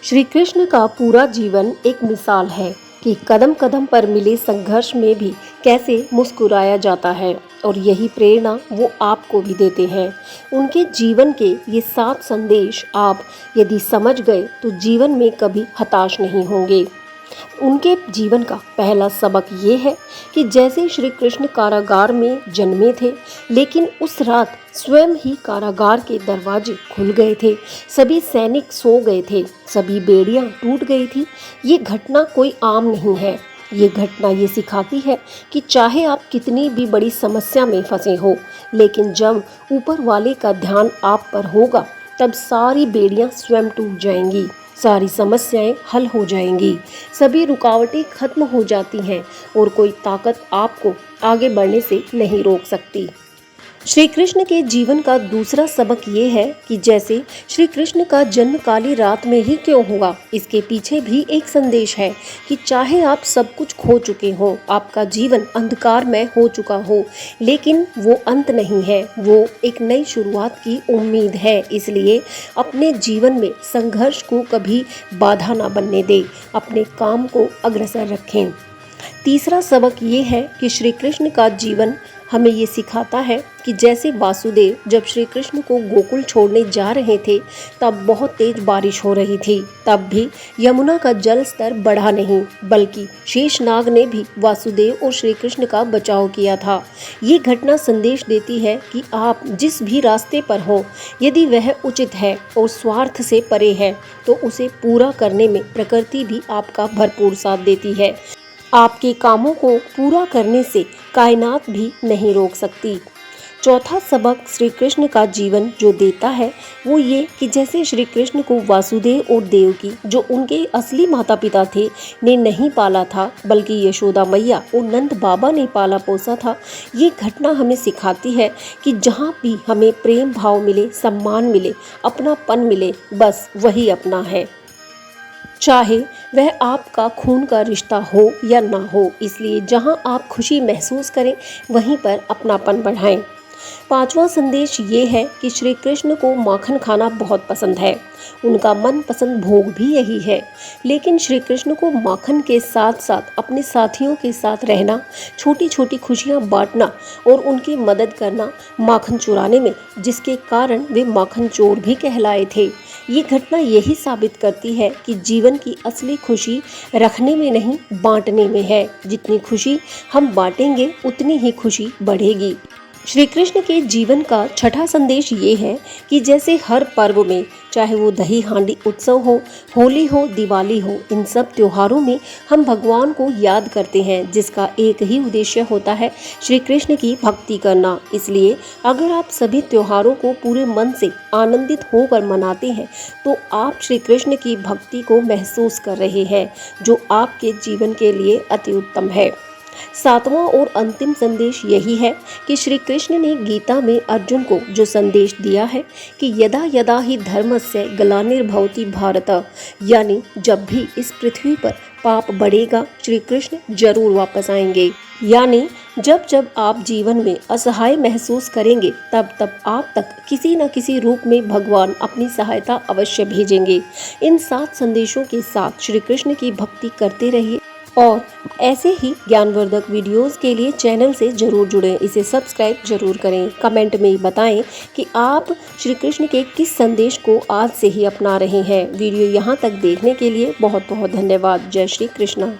श्री कृष्ण का पूरा जीवन एक मिसाल है कि कदम कदम पर मिले संघर्ष में भी कैसे मुस्कुराया जाता है, और यही प्रेरणा वो आपको भी देते हैं। उनके जीवन के ये 7 संदेश आप यदि समझ गए तो जीवन में कभी हताश नहीं होंगे। उनके जीवन का पहला सबक ये है कि जैसे श्री कृष्ण कारागार में जन्मे थे, लेकिन उस रात स्वयं ही कारागार के दरवाजे खुल गए थे। सभी सैनिक सो गए थे, सभी बेड़ियां टूट गई थी। ये घटना कोई आम नहीं है। ये घटना ये सिखाती है कि चाहे आप कितनी भी बड़ी समस्या में फंसे हो, लेकिन जब ऊपर वाले का ध्यान आप पर होगा, तब सारी बेड़ियां स्वयं टूट जाएंगी, सारी समस्याएं हल हो जाएंगी, सभी रुकावटें खत्म हो जाती हैं और कोई ताकत आपको आगे बढ़ने से नहीं रोक सकती। श्री कृष्ण के जीवन का दूसरा सबक ये है कि जैसे श्री कृष्ण का जन्म काली रात में ही क्यों हुआ, इसके पीछे भी एक संदेश है कि चाहे आप सब कुछ खो चुके हो, आपका जीवन अंधकार में हो चुका हो, लेकिन वो अंत नहीं है, वो एक नई शुरुआत की उम्मीद है। इसलिए अपने जीवन में संघर्ष को कभी बाधा ना बनने दें, अपने काम को अग्रसर रखें। तीसरा सबक ये है कि श्री कृष्ण का जीवन हमें ये सिखाता है कि जैसे वासुदेव जब श्री कृष्ण को गोकुल छोड़ने जा रहे थे, तब बहुत तेज बारिश हो रही थी, तब भी यमुना का जल स्तर बढ़ा नहीं, बल्कि शेषनाग ने भी वासुदेव और श्री कृष्ण का बचाव किया था। ये घटना संदेश देती है कि आप जिस भी रास्ते पर हो, यदि वह उचित है और स्वार्थ से परे है, तो उसे पूरा करने में प्रकृति भी आपका भरपूर साथ देती है। आपके कामों को पूरा करने से कायनात भी नहीं रोक सकती। चौथा सबक श्री कृष्ण का जीवन जो देता है वो ये कि जैसे श्री कृष्ण को वासुदेव और देवकी, जो उनके असली माता पिता थे, ने नहीं पाला था, बल्कि यशोदा मैया और नंद बाबा ने पाला पोसा था। ये घटना हमें सिखाती है कि जहाँ भी हमें प्रेम भाव मिले, सम्मान मिले, अपनापन मिले, बस वही अपना है, चाहे वह आपका खून का रिश्ता हो या ना हो। इसलिए जहां आप खुशी महसूस करें, वहीं पर अपनापन बढ़ाएं। पांचवा संदेश ये है कि श्री कृष्ण को माखन खाना बहुत पसंद है। उनका मनपसंद भोग भी यही है। लेकिन श्री कृष्ण को माखन के साथ साथ अपने साथियों के साथ रहना, छोटी छोटी खुशियां बांटना और उनकी मदद करना माखन चुराने में, जिसके कारण वे माखन चोर भी कहलाए थे। ये घटना यही साबित करती है कि जीवन की असली खुशी रखने में नहीं, बांटने में है। जितनी खुशी हम बांटेंगे, उतनी ही खुशी बढ़ेगी। श्री कृष्ण के जीवन का छठा संदेश ये है कि जैसे हर पर्व में, चाहे वो दही हांडी उत्सव हो, होली हो, दिवाली हो, इन सब त्योहारों में हम भगवान को याद करते हैं, जिसका एक ही उद्देश्य होता है, श्री कृष्ण की भक्ति करना। इसलिए अगर आप सभी त्योहारों को पूरे मन से आनंदित होकर मनाते हैं, तो आप श्री कृष्ण की भक्ति को महसूस कर रहे हैं, जो आपके जीवन के लिए अति उत्तम है। सातवां और अंतिम संदेश यही है कि श्री कृष्ण ने गीता में अर्जुन को जो संदेश दिया है कि यदा यदा ही धर्मस्य ग्लानिर्भवति भारत, यानी जब भी इस पृथ्वी पर पाप बढ़ेगा, श्री कृष्ण जरूर वापस आएंगे। यानी जब जब आप जीवन में असहाय महसूस करेंगे, तब तब आप तक किसी न किसी रूप में भगवान अपनी सहायता अवश्य भेजेंगे। इन 7 संदेशों के साथ श्री कृष्ण की भक्ति करते रहिए, और ऐसे ही ज्ञानवर्धक वीडियोस के लिए चैनल से जरूर जुड़ें। इसे सब्सक्राइब जरूर करें। कमेंट में बताएं कि आप श्री कृष्ण के किस संदेश को आज से ही अपना रहे हैं। वीडियो यहाँ तक देखने के लिए बहुत बहुत धन्यवाद। जय श्री कृष्ण।